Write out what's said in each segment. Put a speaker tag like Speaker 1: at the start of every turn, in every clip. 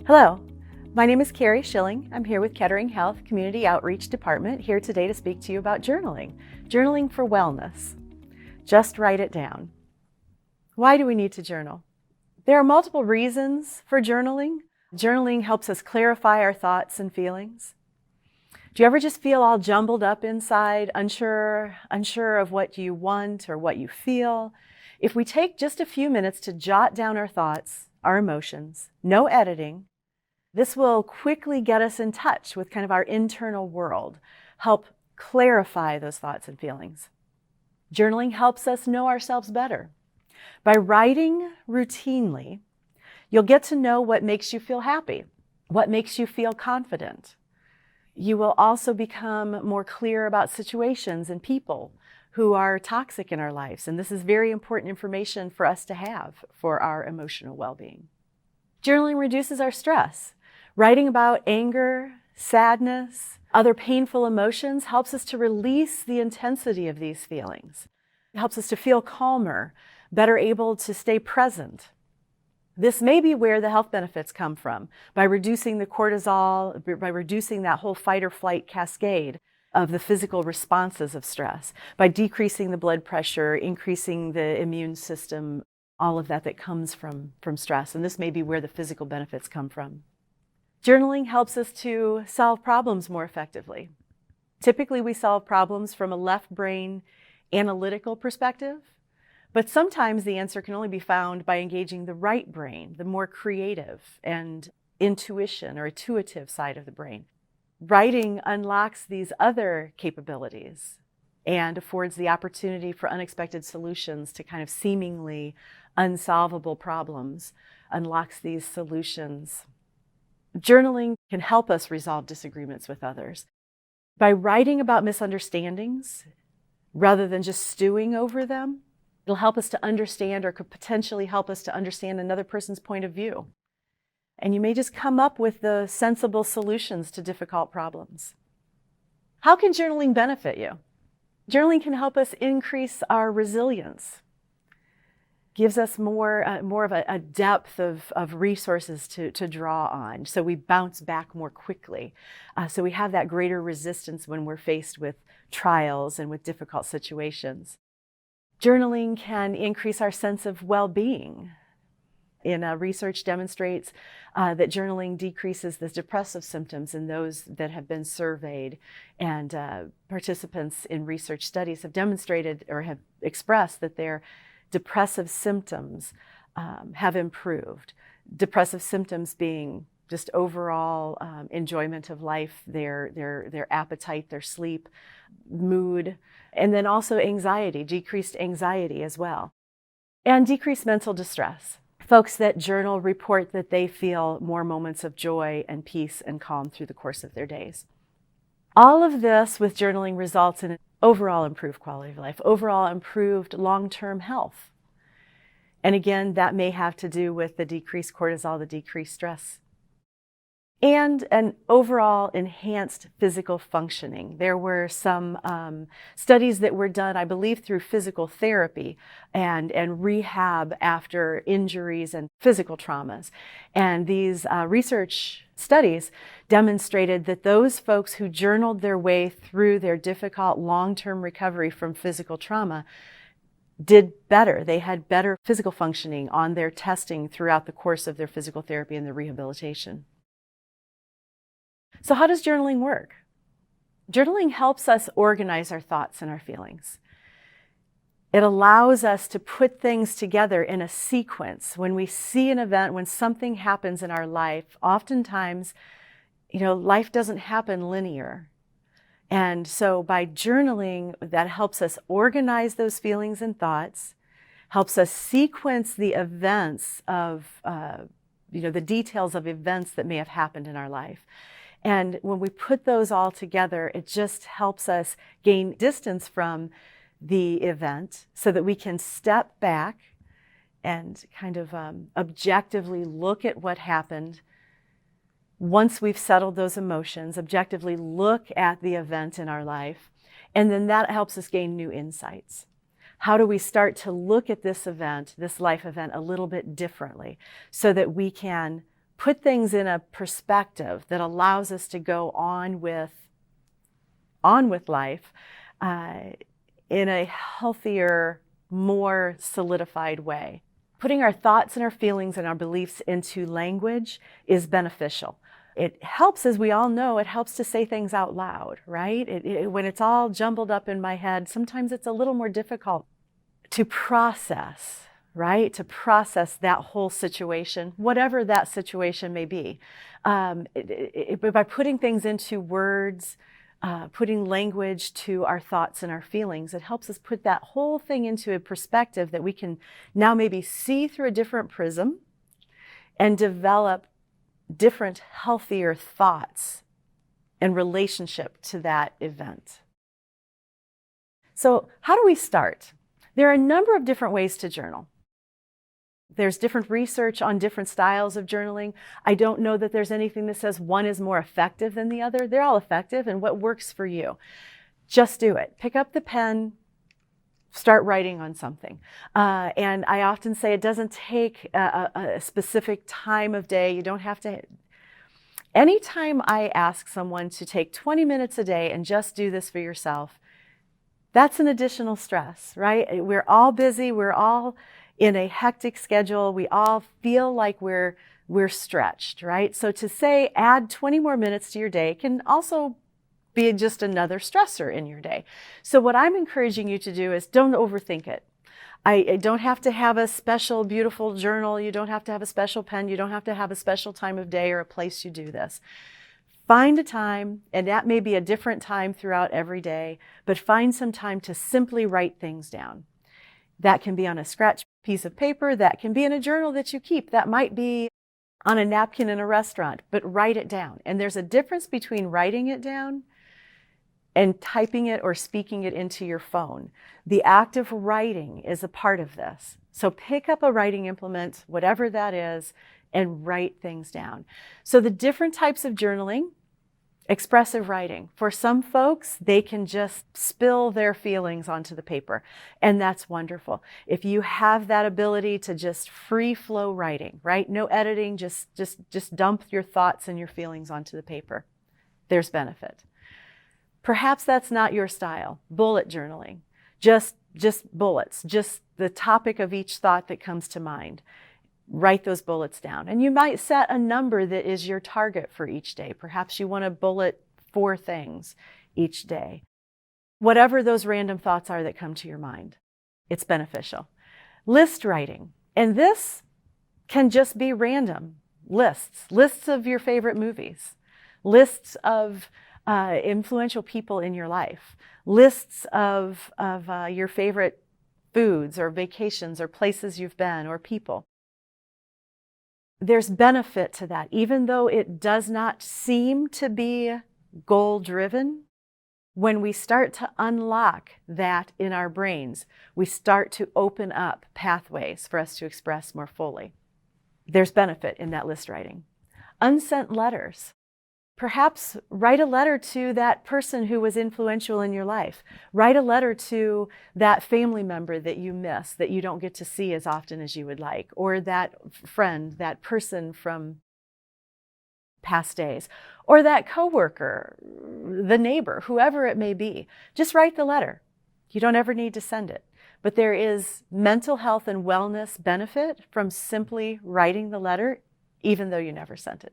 Speaker 1: Hello, my name is Carrie Schilling. I'm here with Kettering Health Community Outreach Department, here today to speak to you about journaling. Journaling for wellness. Just write it down. Why do we need to journal? There are multiple reasons for journaling. Journaling helps us clarify our thoughts and feelings. Do you ever just feel all jumbled up inside, unsure of what you want or what you feel? If we take just a few minutes to jot down our thoughts, our emotions, no editing, this will quickly get us in touch with kind of our internal world, help clarify those thoughts and feelings. Journaling helps us know ourselves better. By writing routinely, you'll get to know what makes you feel happy, what makes you feel confident. You will also become more clear about situations and people who are toxic in our lives, and this is very important information for us to have for our emotional well-being. Journaling reduces our stress. Writing about anger, sadness, other painful emotions helps us to release the intensity of these feelings. It helps us to feel calmer, better able to stay present. This may be where the health benefits come from, by reducing the cortisol, by reducing that whole fight or flight cascade of the physical responses of stress, by decreasing the blood pressure, increasing the immune system, all of that comes from stress. And this may be where the physical benefits come from. Journaling helps us to solve problems more effectively. Typically, we solve problems from a left brain analytical perspective, but sometimes the answer can only be found by engaging the right brain, the more creative and intuition or intuitive side of the brain. Writing unlocks these other capabilities and affords the opportunity for unexpected solutions to kind of seemingly unsolvable problems, unlocks these solutions. Journaling can help us resolve disagreements with others. By writing about misunderstandings, rather than just stewing over them, it'll help us to understand, or could potentially help us to understand, another person's point of view. And you may just come up with the sensible solutions to difficult problems. How can journaling benefit you? Journaling can help us increase our resilience. Gives us more of a depth of resources to draw on, so we bounce back more quickly. So we have that greater resistance when we're faced with trials and with difficult situations. Journaling can increase our sense of well-being. Research demonstrates that journaling decreases the depressive symptoms in those that have been surveyed, and participants in research studies have demonstrated or have expressed that their depressive symptoms have improved. Depressive symptoms being just overall enjoyment of life, their appetite, their sleep, mood, and then also anxiety, decreased anxiety as well, and decreased mental distress. Folks that journal report that they feel more moments of joy and peace and calm through the course of their days. All of this with journaling results in an overall improved quality of life, overall improved long-term health. And again, that may have to do with the decreased cortisol, the decreased stress, and an overall enhanced physical functioning. There were some studies that were done, I believe, through physical therapy and rehab after injuries and physical traumas. And these research studies demonstrated that those folks who journaled their way through their difficult long-term recovery from physical trauma did better. They had better physical functioning on their testing throughout the course of their physical therapy and their rehabilitation. So how does journaling work? Journaling helps us organize our thoughts and our feelings. It allows us to put things together in a sequence. When we see an event, when something happens in our life, oftentimes, life doesn't happen linear. And so by journaling, that helps us organize those feelings and thoughts, helps us sequence the events of, the details of events that may have happened in our life. And when we put those all together, it just helps us gain distance from the event so that we can step back and kind of objectively look at what happened. Once we've settled those emotions, objectively look at the event in our life, and then that helps us gain new insights. How do we start to look at this event, this life event, a little bit differently so that we can put things in a perspective that allows us to go on with life in a healthier, more solidified way. Putting our thoughts and our feelings and our beliefs into language is beneficial. It helps, as we all know, it helps to say things out loud, right? When it's all jumbled up in my head, sometimes it's a little more difficult to process, right? To process that whole situation, whatever that situation may be. By putting things into words, putting language to our thoughts and our feelings, it helps us put that whole thing into a perspective that we can now maybe see through a different prism and develop different, healthier thoughts in relationship to that event. So how do we start? There are a number of different ways to journal. There's different research on different styles of journaling. I don't know that there's anything that says one is more effective than the other. They're all effective, and what works for you. Just do it. Pick up the pen, start writing on something. And I often say it doesn't take a specific time of day. You don't have to. Anytime I ask someone to take 20 minutes a day and just do this for yourself, that's an additional stress, right? We're all busy. We're all in a hectic schedule. We all feel like we're stretched, right? So to say add 20 more minutes to your day can also be just another stressor in your day. So what I'm encouraging you to do is don't overthink it. I don't have to have a special, beautiful journal. You don't have to have a special pen. You don't have to have a special time of day or a place you do this. Find a time, and that may be a different time throughout every day, but find some time to simply write things down. That can be on a scratch piece of paper. That can be in a journal that you keep. That might be on a napkin in a restaurant, but write it down. And there's a difference between writing it down and typing it or speaking it into your phone. The act of writing is a part of this. So pick up a writing implement, whatever that is, and write things down. So the different types of journaling, expressive writing. For some folks, they can just spill their feelings onto the paper, and that's wonderful. If you have that ability to just free flow writing, right? No editing, just dump your thoughts and your feelings onto the paper. There's benefit. Perhaps that's not your style. Bullet journaling, just bullets, just the topic of each thought that comes to mind. Write those bullets down. And you might set a number that is your target for each day. Perhaps you want to bullet 4 things each day. Whatever those random thoughts are that come to your mind, it's beneficial. List writing. And this can just be random lists of your favorite movies, lists of influential people in your life, lists of your favorite foods or vacations or places you've been or people. There's benefit to that, even though it does not seem to be goal-driven. When we start to unlock that in our brains, we start to open up pathways for us to express more fully. There's benefit in that list writing. Unsent letters. Perhaps write a letter to that person who was influential in your life. Write a letter to that family member that you miss, that you don't get to see as often as you would like, or that friend, that person from past days, or that coworker, the neighbor, whoever it may be. Just write the letter. You don't ever need to send it. But there is mental health and wellness benefit from simply writing the letter, even though you never sent it.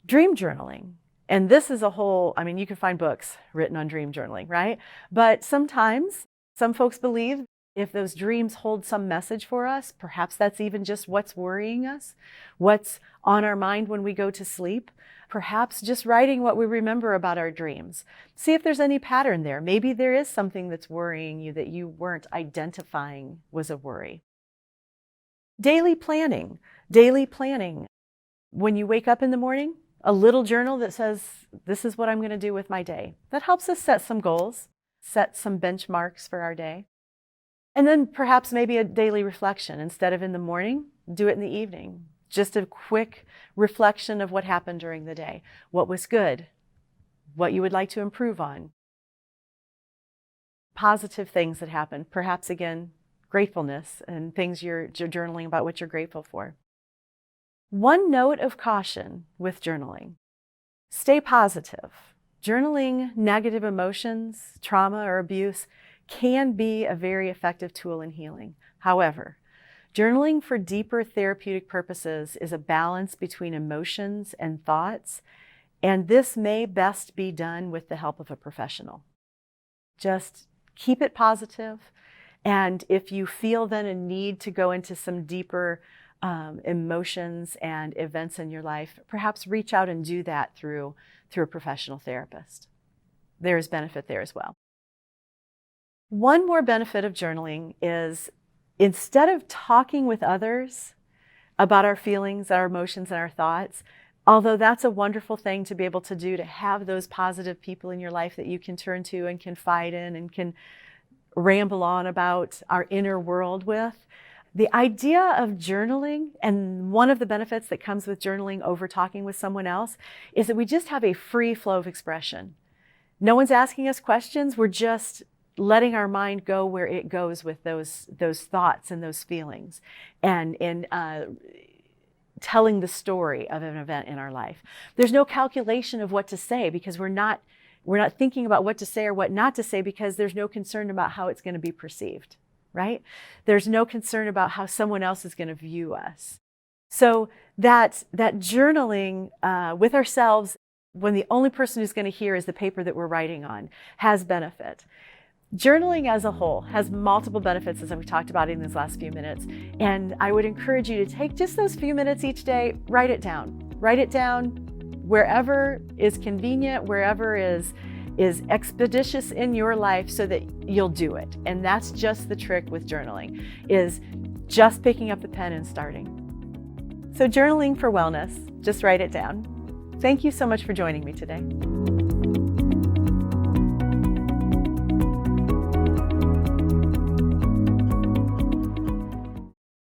Speaker 1: Dream journaling. And this is a whole, you can find books written on dream journaling, right? But sometimes some folks believe if those dreams hold some message for us, perhaps that's even just what's worrying us, what's on our mind when we go to sleep. Perhaps just writing what we remember about our dreams. See if there's any pattern there. Maybe there is something that's worrying you that you weren't identifying was a worry. Daily planning. Daily planning. When you wake up in the morning, a little journal that says, this is what I'm going to do with my day. That helps us set some goals, set some benchmarks for our day. And then perhaps maybe a daily reflection. Instead of in the morning, do it in the evening. Just a quick reflection of what happened during the day. What was good? What you would like to improve on? Positive things that happened. Perhaps, again, gratefulness and things you're journaling about what you're grateful for. One note of caution with journaling: stay positive. Journaling negative emotions, trauma, or abuse can be a very effective tool in healing. However, journaling for deeper therapeutic purposes is a balance between emotions and thoughts, and this may best be done with the help of a professional. Just keep it positive, and if you feel then a need to go into some deeper emotions and events in your life, perhaps reach out and do that through a professional therapist. There is benefit there as well. One more benefit of journaling is, instead of talking with others about our feelings, our emotions, and our thoughts, although that's a wonderful thing to be able to do, to have those positive people in your life that you can turn to and confide in and can ramble on about our inner world with, the idea of journaling, and one of the benefits that comes with journaling over talking with someone else, is that we just have a free flow of expression. No one's asking us questions. We're just letting our mind go where it goes with those thoughts and those feelings, and telling the story of an event in our life. There's no calculation of what to say, because we're not thinking about what to say or what not to say, because there's no concern about how it's going to be perceived, right? There's no concern about how someone else is going to view us. So that journaling with ourselves, when the only person who's going to hear is the paper that we're writing on, has benefit. Journaling as a whole has multiple benefits, as we've talked about in these last few minutes. And I would encourage you to take just those few minutes each day, write it down. Write it down wherever is convenient, wherever is expeditious in your life, so that you'll do it. And that's just the trick with journaling, is just picking up the pen and starting. So journaling for wellness, just write it down. Thank you so much for joining me today.